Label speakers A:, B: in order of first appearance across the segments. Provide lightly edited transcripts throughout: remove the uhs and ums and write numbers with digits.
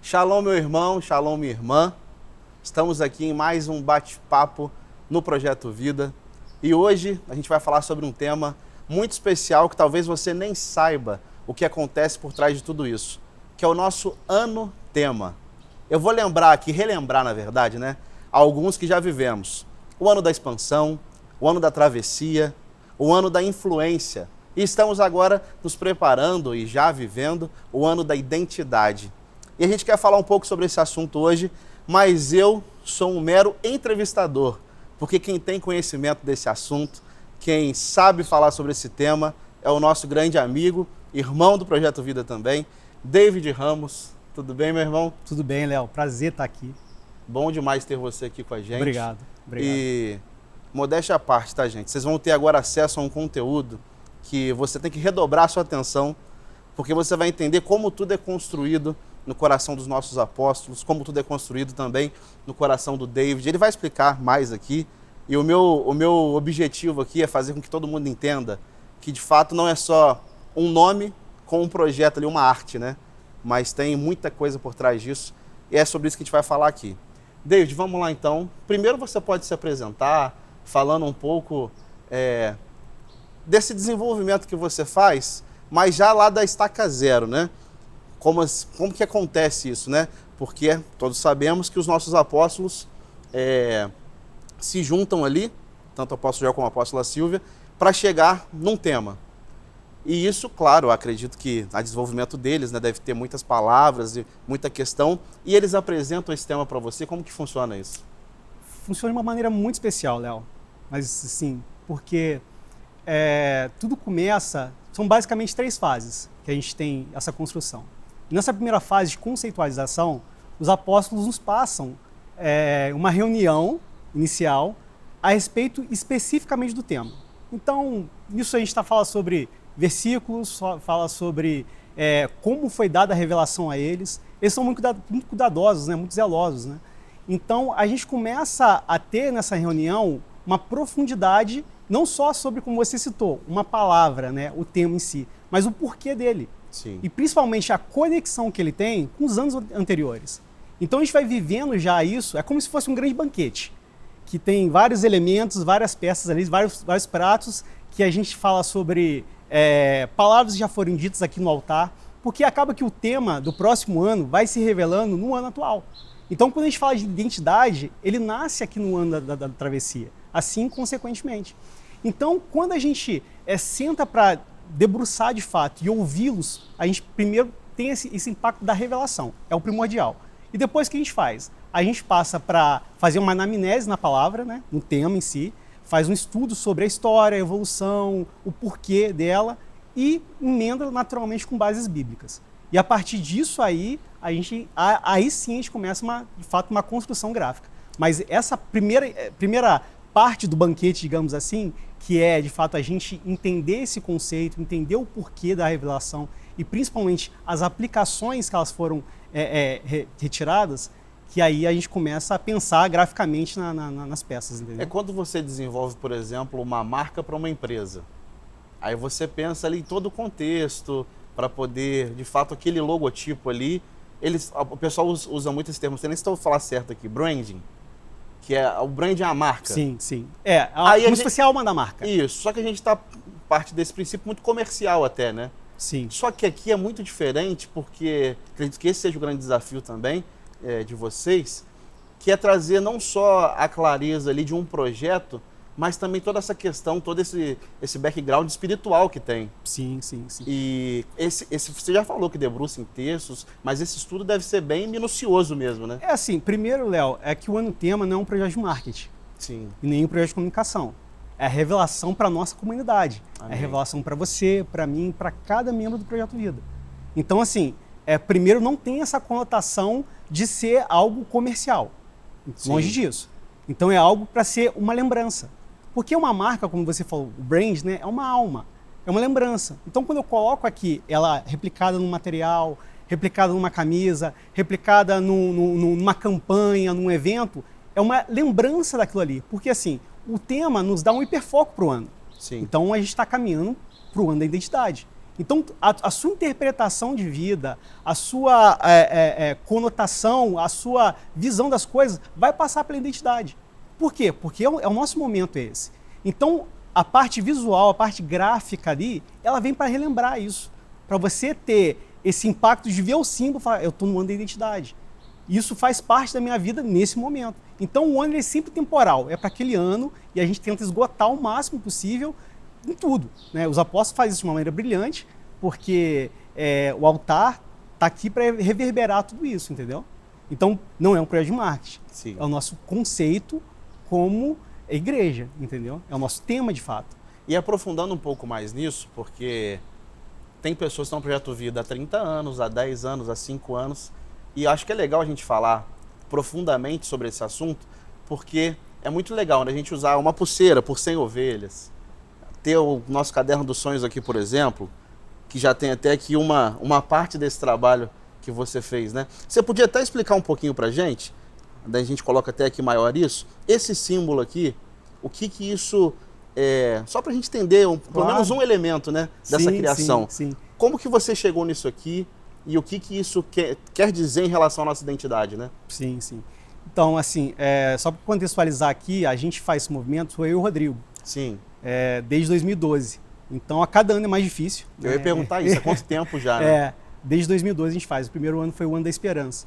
A: Shalom, meu irmão, shalom, minha irmã. Estamos aqui em mais um bate-papo no Projeto Vida. E hoje a gente vai falar sobre um tema muito especial que talvez você nem saiba o que acontece por trás de tudo isso, que é o nosso ano-tema. Eu vou lembrar aqui, relembrar na verdade, né? Alguns que já vivemos. O ano da expansão, o ano da travessia, o ano da influência. E estamos agora nos preparando e já vivendo o ano da identidade. E a gente quer falar um pouco sobre esse assunto hoje, mas eu sou um mero entrevistador, porque quem tem conhecimento desse assunto, quem sabe falar sobre esse tema, é o nosso grande amigo, irmão do Projeto Vida também, David Ramos. Tudo bem, meu irmão?
B: Tudo bem, Léo. Prazer estar aqui.
A: Bom demais ter você aqui com a gente.
B: Obrigado.
A: E modéstia à parte, tá, gente? Vocês vão ter agora acesso a um conteúdo que você tem que redobrar a sua atenção, porque você vai entender como tudo é construído no coração dos nossos apóstolos, como tudo é construído também no coração do David. Ele vai explicar mais aqui. E o meu objetivo aqui é fazer com que todo mundo entenda que, de fato, não é só um nome com um projeto ali, uma arte, né? Mas tem muita coisa por trás disso. E é sobre isso que a gente vai falar aqui. David, vamos lá então. Primeiro você pode se apresentar, falando um pouco desse desenvolvimento que você faz, mas já lá da estaca zero, né? Como que acontece isso, né? Porque todos sabemos que os nossos apóstolos se juntam ali, tanto o apóstolo Joel como a apóstola Silvia, para chegar num tema. E isso, claro, eu acredito que a desenvolvimento deles, né, deve ter muitas palavras e muita questão, e eles apresentam esse tema para você. Como que funciona isso?
B: Funciona de uma maneira muito especial, Léo. Mas sim, porque tudo começa... São basicamente 3 fases que a gente tem essa construção. Nessa primeira fase de conceitualização, os apóstolos nos passam uma reunião inicial a respeito especificamente do tema. Então, nisso a gente está falando sobre versículos, fala sobre como foi dada a revelação a eles. Eles são muito cuidadosos, né? Muito zelosos, né? Então, a gente começa a ter nessa reunião uma profundidade, não só sobre, como você citou, uma palavra, né? O tema em si, mas o porquê dele.
A: Sim.
B: E principalmente a conexão que ele tem com os anos anteriores. Então a gente vai vivendo já isso, é como se fosse um grande banquete, que tem vários elementos, várias peças ali, vários pratos, que a gente fala sobre palavras que já foram ditas aqui no altar, porque acaba que o tema do próximo ano vai se revelando no ano atual. Então quando a gente fala de identidade, ele nasce aqui no ano da travessia, assim consequentemente. Então quando a gente senta para debruçar de fato e ouvi-los, a gente primeiro tem esse impacto da revelação, é o primordial. E depois o que a gente faz? A gente passa para fazer uma anamnese na palavra, né, no tema em si, faz um estudo sobre a história, a evolução, o porquê dela e emenda naturalmente com bases bíblicas. E a partir disso aí sim a gente começa de fato uma construção gráfica. Mas essa primeira parte do banquete, digamos assim, que é, de fato, a gente entender esse conceito, entender o porquê da revelação e, principalmente, as aplicações que elas foram retiradas, que aí a gente começa a pensar graficamente nas peças, entendeu?
A: É quando você desenvolve, por exemplo, uma marca para uma empresa. Aí você pensa ali em todo o contexto, para poder, de fato, aquele logotipo ali, o pessoal usa muito esse termo, não sei nem se estou falando certo aqui, branding. Que o branding é a marca.
B: Sim, sim.
A: Como
B: se fosse a alma da marca.
A: Isso, só que a gente está parte desse princípio muito comercial até, né?
B: Sim.
A: Só que aqui é muito diferente, porque acredito que esse seja o grande desafio também de vocês, que é trazer não só a clareza ali de um projeto, mas também toda essa questão, todo esse background espiritual que tem.
B: Sim, sim, sim.
A: E você já falou que debruça em textos, mas esse estudo deve ser bem minucioso mesmo, né?
B: Assim, primeiro, Léo, é que o Ano Tema não é um projeto de marketing.
A: Sim.
B: E nem um projeto de comunicação. É a revelação para a nossa comunidade.
A: Amém.
B: É a revelação para você, para mim, para cada membro do Projeto Vida. Então, assim, primeiro não tem essa conotação de ser algo comercial.
A: Sim.
B: Longe disso. Então é algo para ser uma lembrança. Porque uma marca, como você falou, o brand, né, é uma alma, é uma lembrança. Então quando eu coloco aqui ela replicada num material, replicada numa camisa, replicada numa campanha, num evento, é uma lembrança daquilo ali. Porque assim, o tema nos dá um hiperfoco para o ano.
A: Sim.
B: Então a gente está caminhando para o ano da identidade. Então, a sua interpretação de vida, a sua conotação, a sua visão das coisas vai passar pela identidade. Por quê? Porque é o nosso momento esse. Então, a parte visual, a parte gráfica ali, ela vem para relembrar isso. Para você ter esse impacto de ver o símbolo e falar, eu estou no ano da identidade. Isso faz parte da minha vida nesse momento. Então, o ano é sempre temporal, é para aquele ano e a gente tenta esgotar o máximo possível em tudo, né? Os apóstolos fazem isso de uma maneira brilhante, porque o altar está aqui para reverberar tudo isso, entendeu? Então, não é um projeto de marketing,
A: Sim.
B: é o nosso conceito como igreja, entendeu? É o nosso tema de fato.
A: E aprofundando um pouco mais nisso, porque tem pessoas que estão no Projeto Vida há 30 anos, há 10 anos, há 5 anos, e acho que é legal a gente falar profundamente sobre esse assunto, porque é muito legal, né, a gente usar uma pulseira por 100 ovelhas, ter o nosso caderno dos sonhos aqui, por exemplo, que já tem até aqui uma parte desse trabalho que você fez, né? Você podia até explicar um pouquinho pra gente, daí a gente coloca até aqui maior isso, esse símbolo aqui, o que isso é, só pra gente entender pelo menos um elemento, né, dessa criação.
B: Sim.
A: Como que você chegou nisso aqui e o que isso quer dizer em relação à nossa identidade, né?
B: Sim. Então, assim, só para contextualizar aqui, a gente faz esse movimento, sou eu e o Rodrigo.
A: Sim.
B: Desde 2012. Então, a cada ano é mais difícil.
A: Eu ia perguntar isso, há quanto tempo já, né?
B: Desde 2012 a gente faz. O primeiro ano foi o ano da esperança.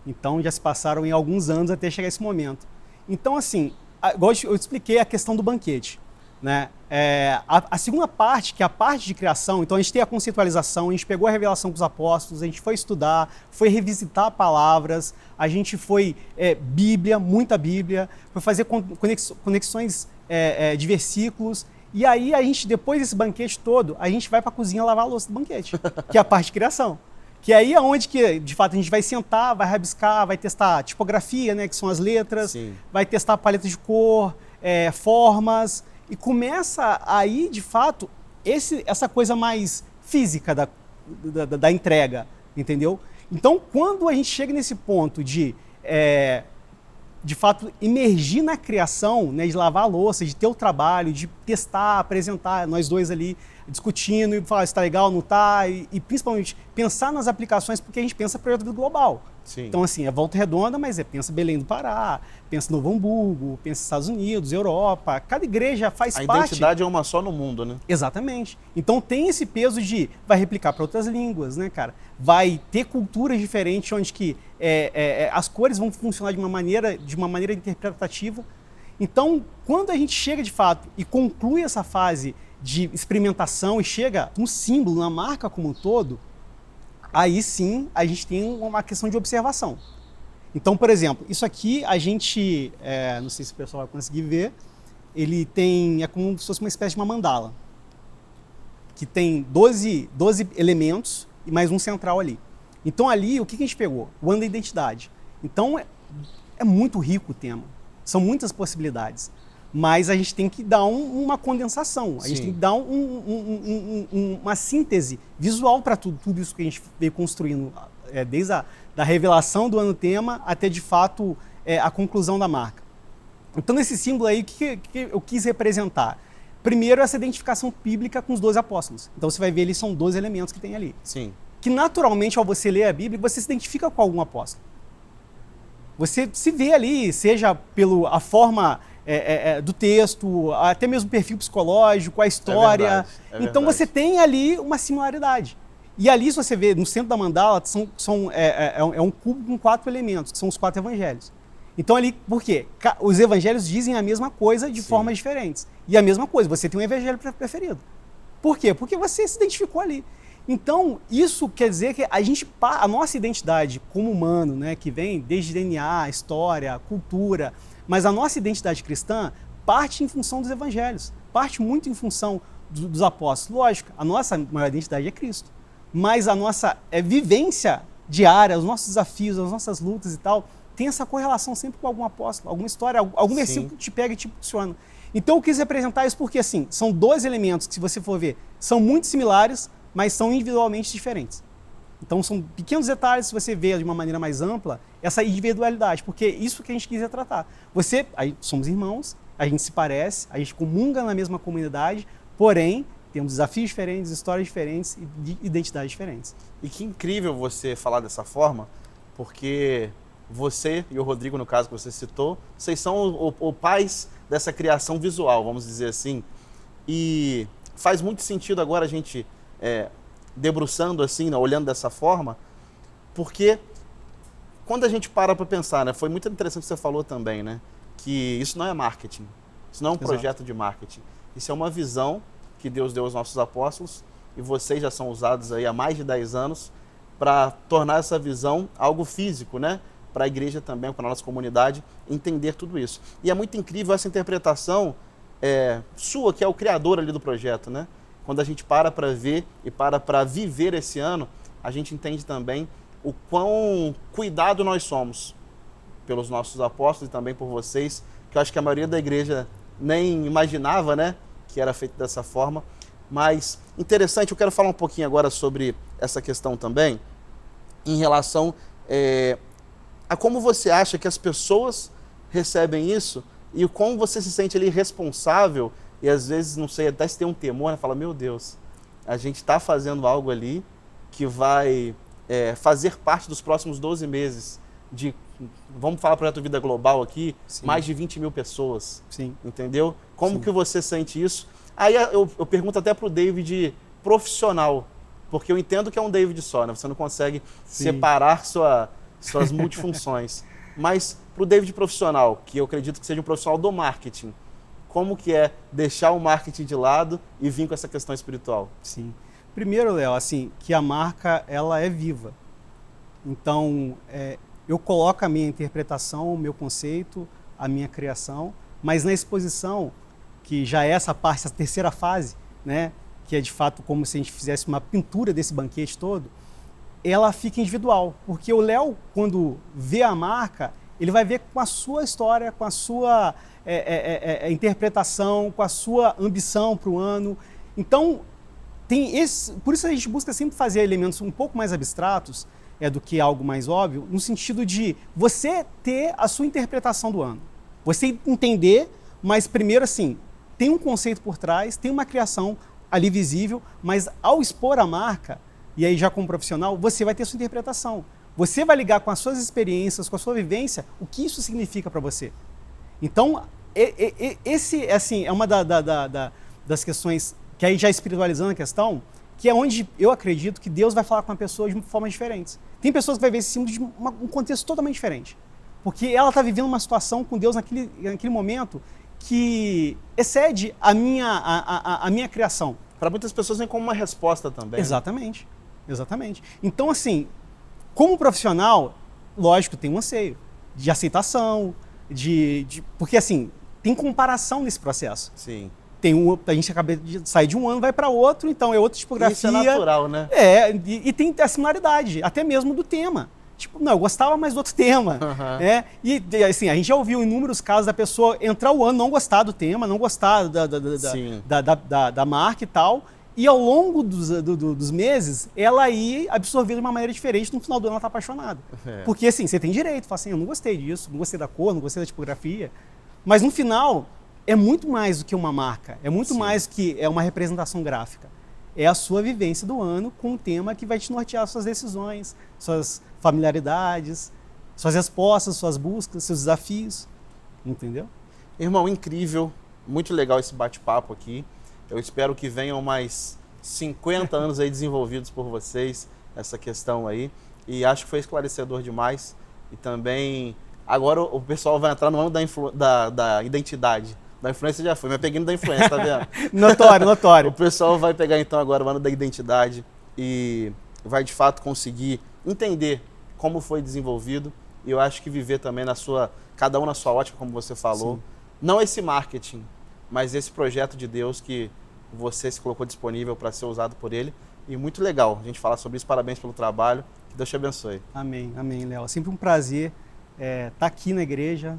B: Então, já se passaram em alguns anos até chegar esse momento. Então, assim, igual eu expliquei a questão do banquete, né? A segunda parte, que é a parte de criação, então a gente tem a conceitualização, a gente pegou a revelação com os apóstolos, a gente foi estudar, foi revisitar palavras, a gente foi Bíblia, muita Bíblia, foi fazer conexões de versículos, e aí a gente, depois desse banquete todo, a gente vai para a cozinha lavar a louça do banquete, que é a parte de criação. Que aí é onde que, de fato, a gente vai sentar, vai rabiscar, vai testar tipografia, né, que são as letras,
A: Sim.
B: vai testar paleta de cor, formas, e começa aí, de fato, essa coisa mais física da entrega, entendeu? Então, quando a gente chega nesse ponto de fato, emergir na criação, né, de lavar a louça, de ter o trabalho, de testar, apresentar, nós dois ali discutindo e falar se está legal, não está, e principalmente pensar nas aplicações, porque a gente pensa projeto global.
A: Sim.
B: Então, assim, é Volta Redonda, mas pensa Belém do Pará, pensa Novo Hamburgo, pensa Estados Unidos, Europa. Cada igreja faz parte...
A: A identidade é uma só no mundo, né?
B: Exatamente. Então tem esse peso de... Vai replicar para outras línguas, né, cara? Vai ter culturas diferentes, onde que as cores vão funcionar de uma maneira interpretativa. Então, quando a gente chega de fato e conclui essa fase de experimentação e chega um símbolo, uma marca como um todo, aí sim a gente tem uma questão de observação. Então, por exemplo, isso aqui a gente, não sei se o pessoal vai conseguir ver, ele tem, é como se fosse uma espécie de uma mandala, que tem 12 elementos e mais um central ali. Então ali, o que a gente pegou? O ano da identidade. Então é muito rico o tema, são muitas possibilidades, mas a gente tem que dar uma condensação, a gente tem que dar uma síntese visual para tudo isso que a gente veio construindo, desde da revelação do ano tema até, de fato, a conclusão da marca. Então, nesse símbolo aí, o que eu quis representar? Primeiro, essa identificação bíblica com os 12 apóstolos. Então, você vai ver ali, são 12 elementos que tem ali.
A: Sim.
B: Que, naturalmente, ao você ler a Bíblia, você se identifica com algum apóstolo. Você se vê ali, seja pela forma do texto, até mesmo o perfil psicológico, a história.
A: É
B: então, você tem ali uma similaridade. E ali, se você vê, no centro da mandala, é um cubo com 4 elementos, que são os 4 evangelhos. Então ali, por quê? Os evangelhos dizem a mesma coisa de formas diferentes. E a mesma coisa, você tem um evangelho preferido. Por quê? Porque você se identificou ali. Então, isso quer dizer que a nossa identidade como humano, né, que vem desde DNA, história, cultura, mas a nossa identidade cristã parte em função dos evangelhos, parte muito em função dos apóstolos. Lógico, a nossa maior identidade é Cristo. Mas a nossa vivência diária, os nossos desafios, as nossas lutas e tal, tem essa correlação sempre com algum apóstolo, alguma história, algum versículo que te pega e te impulsiona. Então eu quis representar isso porque, assim, são 12 elementos que, se você for ver, são muito similares, mas são individualmente diferentes. Então são pequenos detalhes, se você vê de uma maneira mais ampla, essa individualidade, porque isso que a gente quis retratar. Somos irmãos, a gente se parece, a gente comunga na mesma comunidade, porém, Temos desafios diferentes, histórias diferentes e identidades diferentes.
A: E que incrível você falar dessa forma, porque você e o Rodrigo, no caso que você citou, vocês são os pais dessa criação visual, vamos dizer assim. E faz muito sentido agora a gente debruçando assim, né, olhando dessa forma, porque quando a gente para pensar, né, foi muito interessante o que você falou também, né, que isso não é marketing, isso não é um projeto de marketing, isso é uma visão que Deus deu aos nossos apóstolos e vocês já são usados aí há mais de 10 anos para tornar essa visão algo físico, né, para a igreja também, para a nossa comunidade, entender tudo isso. E é muito incrível essa interpretação sua, que é o criador ali do projeto, né? Quando a gente para ver e para viver esse ano, a gente entende também o quão cuidado nós somos pelos nossos apóstolos e também por vocês, que eu acho que a maioria da igreja nem imaginava, né, que era feito dessa forma. Mas interessante, eu quero falar um pouquinho agora sobre essa questão também, em relação a como você acha que as pessoas recebem isso e o como você se sente ali responsável e às vezes, não sei, até se tem um temor, né? Fala, meu Deus, a gente está fazendo algo ali que vai fazer parte dos próximos 12 meses de, vamos falar Projeto Vida Global aqui, sim, mais de 20 mil pessoas,
B: sim,
A: entendeu? Como
B: sim,
A: que você sente isso? Aí eu pergunto até para o David profissional, porque eu entendo que é um David só, né? Você não consegue sim, separar suas multifunções. Mas para o David profissional, que eu acredito que seja um profissional do marketing, como que é deixar o marketing de lado e vir com essa questão espiritual?
B: Sim. Primeiro, Léo, assim, que a marca, ela é viva. Então, eu coloco a minha interpretação, o meu conceito, a minha criação, mas na exposição, que já é essa parte, essa terceira fase, né, que é de fato como se a gente fizesse uma pintura desse banquete todo, ela fica individual, porque o Léo, quando vê a marca, ele vai ver com a sua história, com a sua interpretação, com a sua ambição para o ano. Então, por isso a gente busca sempre fazer elementos um pouco mais abstratos do que algo mais óbvio, no sentido de você ter a sua interpretação do ano. Você entender, mas primeiro assim, tem um conceito por trás, tem uma criação ali visível, mas ao expor a marca, e aí já como profissional, você vai ter sua interpretação. Você vai ligar com as suas experiências, com a sua vivência, o que isso significa para você. Então, esse assim, é uma das questões que aí já espiritualizando a questão, que é onde eu acredito que Deus vai falar com a pessoa de formas diferentes. Tem pessoas que vai ver esse símbolo de um contexto totalmente diferente, porque ela está vivendo uma situação com Deus naquele momento que excede a minha criação.
A: Para muitas pessoas vem como uma resposta também.
B: Exatamente, né? Exatamente. Então, assim, como profissional, lógico, tem um anseio de aceitação, porque assim, tem comparação nesse processo.
A: Sim.
B: A gente acaba de sair de um ano, vai para outro, então é outra tipografia.
A: Isso é natural, né?
B: E tem a similaridade, até mesmo do tema. Tipo, não, eu gostava mais do outro tema. Né? E assim, a gente já ouviu inúmeros casos da pessoa entrar o ano, não gostar do tema, não gostar da marca e tal, e ao longo dos meses, ela ir absorver de uma maneira diferente, no final do ano ela está apaixonada. Porque assim, você tem direito, fala assim, eu não gostei disso, não gostei da cor, não gostei da tipografia, mas no final é muito mais do que uma marca, é muito mais que uma representação gráfica. É a sua vivência do ano com um tema que vai te nortear suas decisões, suas familiaridades, suas respostas, suas buscas, seus desafios, entendeu?
A: Irmão, incrível, muito legal esse bate-papo aqui. Eu espero que venham mais 50 anos aí desenvolvidos por vocês, essa questão aí. E acho que foi esclarecedor demais. E também, agora o pessoal vai entrar no ano da identidade. Da influência já foi, mas peguei no da influência, tá vendo?
B: Notório.
A: O pessoal vai pegar então agora o ano da identidade e vai de fato conseguir entender como foi desenvolvido. E eu acho que viver também cada um na sua ótica, como você falou. Sim. Não esse marketing, mas esse projeto de Deus que você se colocou disponível para ser usado por Ele. E muito legal a gente falar sobre isso. Parabéns pelo trabalho. Que Deus te abençoe.
B: Amém, Léo. É sempre um prazer estar aqui na igreja.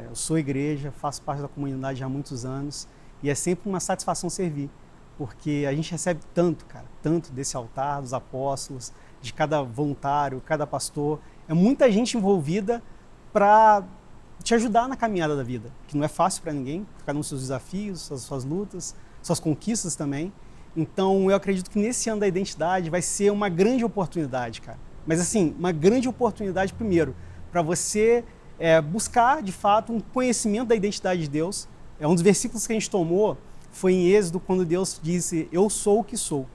B: Eu sou igreja, faço parte da comunidade há muitos anos e é sempre uma satisfação servir, porque a gente recebe tanto, cara, tanto desse altar, dos apóstolos, de cada voluntário, cada pastor. É muita gente envolvida para te ajudar na caminhada da vida, que não é fácil para ninguém, cada um com seus desafios, suas lutas, suas conquistas também. Então, eu acredito que nesse ano da identidade vai ser uma grande oportunidade, cara. Mas assim, uma grande oportunidade primeiro, para você buscar, de fato, um conhecimento da identidade de Deus. Um dos versículos que a gente tomou foi em Êxodo, quando Deus disse, eu sou o que sou.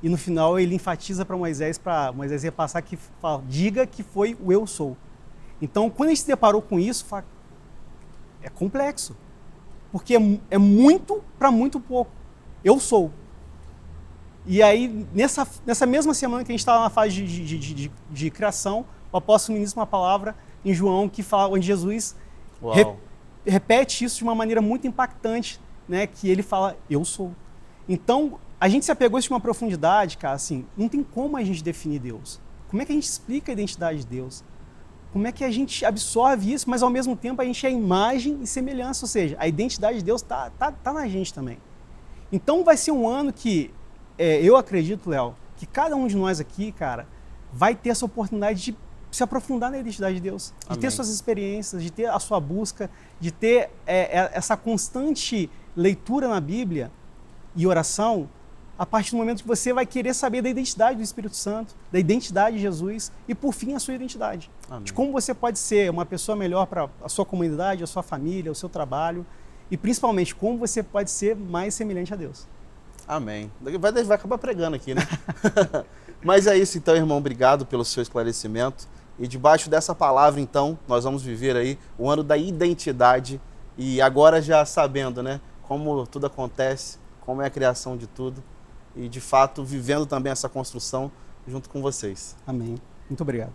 B: E no final ele enfatiza para Moisés repassar que fala, diga que foi o eu sou. Então, quando a gente se deparou com isso, é complexo. Porque é muito para muito pouco. Eu sou. E aí, nessa mesma semana que a gente estava na fase de criação, o apóstolo ministra uma palavra em João que fala, onde Jesus repete isso de uma maneira muito impactante, né? Que ele fala, eu sou. Então, a gente se apegou isso de uma profundidade, cara, assim, não tem como a gente definir Deus. Como é que a gente explica a identidade de Deus? Como é que a gente absorve isso, mas ao mesmo tempo a gente é imagem e semelhança, ou seja, a identidade de Deus tá na gente também. Então vai ser um ano que, eu acredito, Léo, que cada um de nós aqui, cara, vai ter essa oportunidade de se aprofundar na identidade de Deus, de
A: Amém.
B: ter suas experiências, de ter a sua busca, de ter essa constante leitura na Bíblia e oração, a partir do momento que você vai querer saber da identidade do Espírito Santo, da identidade de Jesus e, por fim, a sua identidade.
A: Amém.
B: De como você pode ser uma pessoa melhor para a sua comunidade, a sua família, o seu trabalho e, principalmente, como você pode ser mais semelhante a Deus.
A: Amém. Vai acabar pregando aqui, né? Mas é isso, então, irmão. Obrigado pelo seu esclarecimento. E debaixo dessa palavra, então, nós vamos viver aí o ano da identidade. E agora já sabendo, né, como tudo acontece, como é a criação de tudo. E, de fato, vivendo também essa construção junto com vocês.
B: Amém. Muito obrigado.